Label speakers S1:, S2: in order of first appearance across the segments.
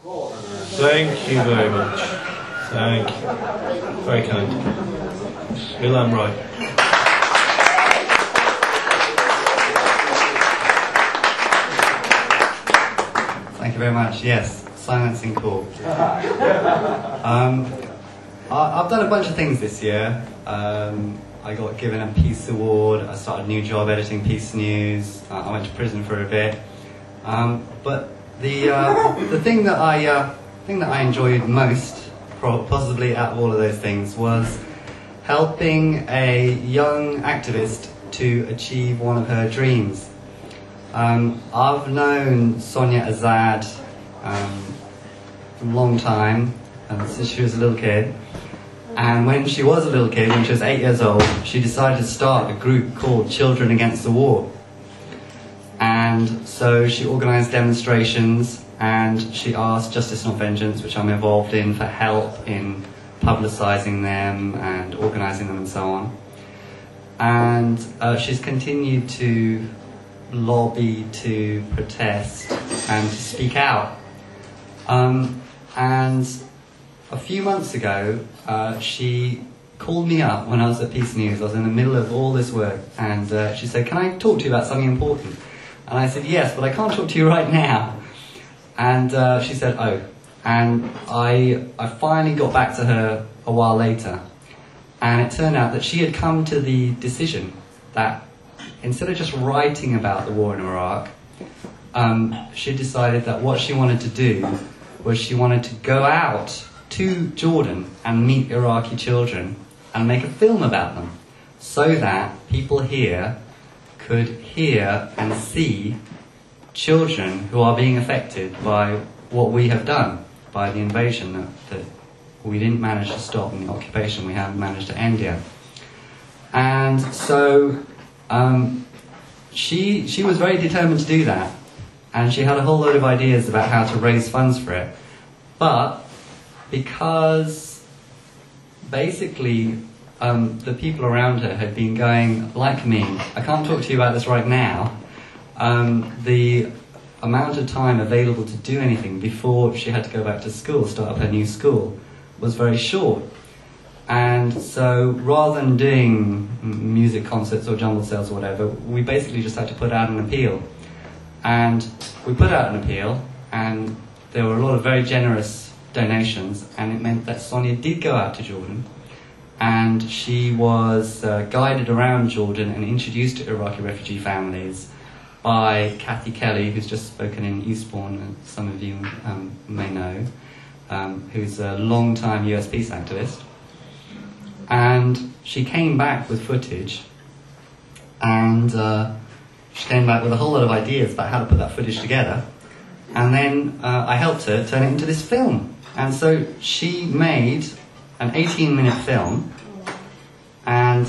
S1: Thank you very much. Thank you. Very kind. Milan Rai.
S2: Thank you very much. Yes, silencing call. I've done a bunch of things this year. I got given a Peace Award. I started a new job editing Peace News. I went to prison for a bit. But the thing that I enjoyed most, possibly out of all of those things, was helping a young activist to achieve one of her dreams. I've known Sonia Azad for a long time, since she was a little kid. And when she was a little kid, when she was 8 years old, she decided to start a group called Children Against the War. And so she organised demonstrations, and she asked Justice Not Vengeance, which I'm involved in, for help in publicising them and organising them and so on. And she's continued to lobby, to protest, and to speak out. And a few months ago, she called me up when I was at Peace News. I was in the middle of all this work, and she said, "Can I talk to you about something important?" And I said, "Yes, but I can't talk to you right now." And she said, "Oh." And I finally got back to her a while later, and it turned out that she had come to the decision that instead of just writing about the war in Iraq, she decided that what she wanted to do was she wanted to go out to Jordan and meet Iraqi children and make a film about them, so that people here could hear and see children who are being affected by what we have done, by the invasion that we didn't manage to stop and the occupation we haven't managed to end yet. And so she was very determined to do that, and she had a whole load of ideas about how to raise funds for it. But because basically the people around her had been going, like me, "I can't talk to you about this right now," the amount of time available to do anything before she had to go back to school, start up her new school, was very short. And so rather than doing music concerts or jumble sales or whatever, we basically just had to put out an appeal. And we put out an appeal, and there were a lot of very generous donations, and it meant that Sonia did go out to Jordan, and she was guided around Jordan and introduced to Iraqi refugee families by Kathy Kelly, who's just spoken in Eastbourne, and some of you may know, who's a long-time US peace activist. And she came back with footage, and she came back with a whole lot of ideas about how to put that footage together. And then I helped her turn it into this film. And so she made an 18-minute film and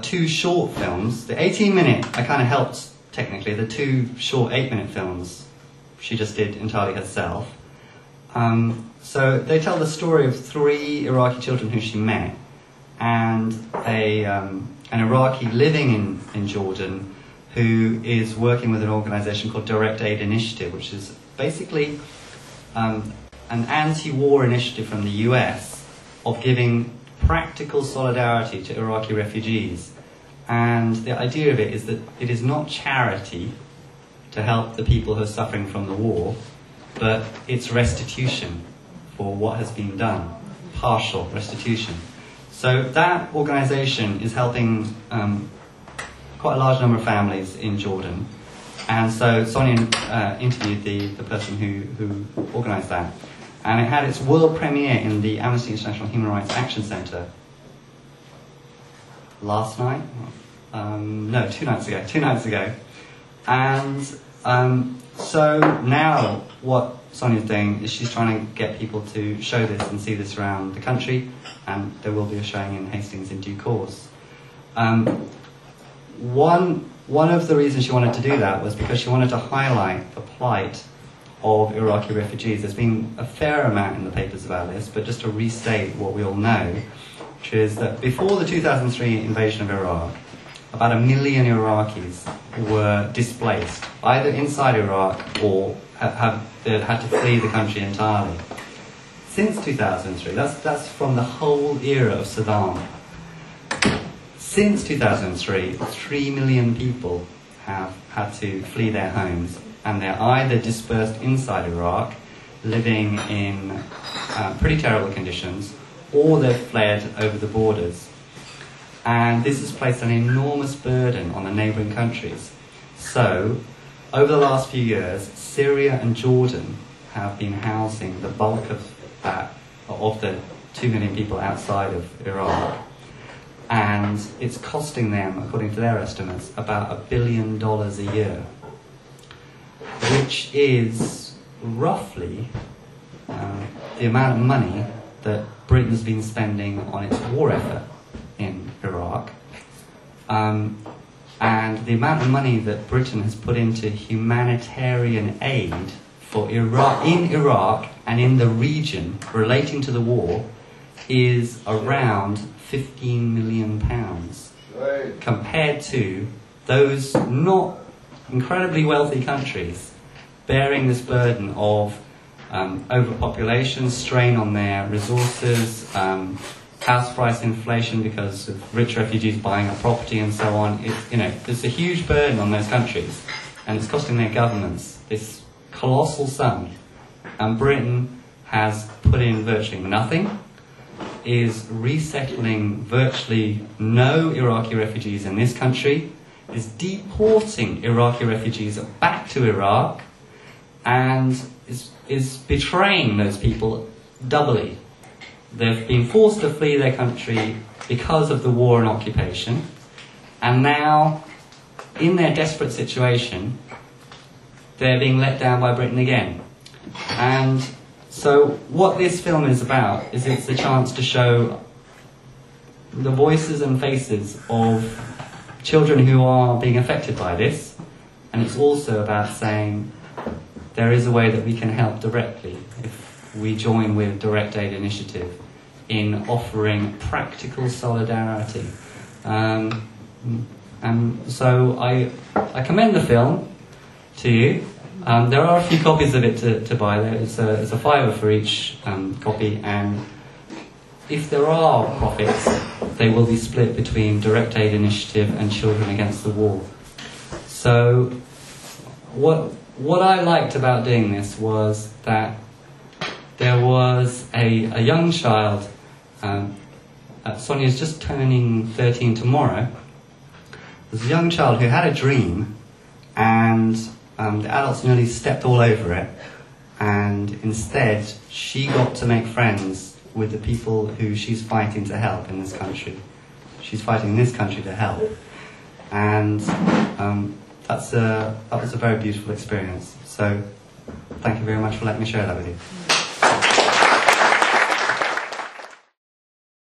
S2: 2 short films. The 18-minute I kind of helped technically. The 2 short 8-minute films she just did entirely herself. So they tell the story of 3 Iraqi children who she met, and an Iraqi living in Jordan who is working with an organisation called Direct Aid Initiative, which is basically an anti-war initiative from the US of giving practical solidarity to Iraqi refugees. And the idea of it is that it is not charity to help the people who are suffering from the war, but it's restitution for what has been done, partial restitution. So that organisation is helping quite a large number of families in Jordan. And so Sonia interviewed the person who organised that. And it had its world premiere in the Amnesty International Human Rights Action Centre last night? No, 2 nights ago. 2 nights ago. And so now what Sonia's doing is she's trying to get people to show this and see this around the country, and there will be a showing in Hastings in due course. One of the reasons she wanted to do that was because she wanted to highlight the plight of Iraqi refugees. There's been a fair amount in the papers about this, but just to restate what we all know, which is that before the 2003 invasion of Iraq, about 1 million Iraqis were displaced, either inside Iraq or they had to flee the country entirely. Since 2003, that's from the whole era of Saddam. Since 2003, 3 million people have had to flee their homes, and they're either dispersed inside Iraq, living in pretty terrible conditions, or they've fled over the borders. And this has placed an enormous burden on the neighbouring countries. So, over the last few years, Syria and Jordan have been housing the bulk of the 2 million people outside of Iraq. And it's costing them, according to their estimates, about $1 billion a year, which is roughly the amount of money that Britain's been spending on its war effort in Iraq, and the amount of money that Britain has put into humanitarian aid for Iraq, in Iraq and in the region relating to the war, is around £15 million, compared to those not incredibly wealthy countries bearing this burden of overpopulation, strain on their resources, house price inflation because of rich refugees buying up property and so on. There's a huge burden on those countries, and it's costing their governments this colossal sum. And Britain has put in virtually nothing, is resettling virtually no Iraqi refugees in this country, is deporting Iraqi refugees back to Iraq, and is betraying those people doubly. They've been forced to flee their country because of the war and occupation, and now, in their desperate situation, they're being let down by Britain again. And so what this film is about is it's a chance to show the voices and faces of children who are being affected by this, and it's also about saying there is a way that we can help directly if we join with Direct Aid Initiative in offering practical solidarity. And so I commend the film to you. There are a few copies of it to buy. It's a £5 for each copy, and if there are profits, they will be split between Direct Aid Initiative and Children Against the War. So what I liked about doing this was that there was a young child, Sonia's just turning 13 tomorrow. There's a young child who had a dream, and the adults nearly stepped all over it, and instead she got to make friends with the people who she's fighting to help in this country. She's fighting in this country to help, and that was a very beautiful experience. So thank you very much for letting me share that with you.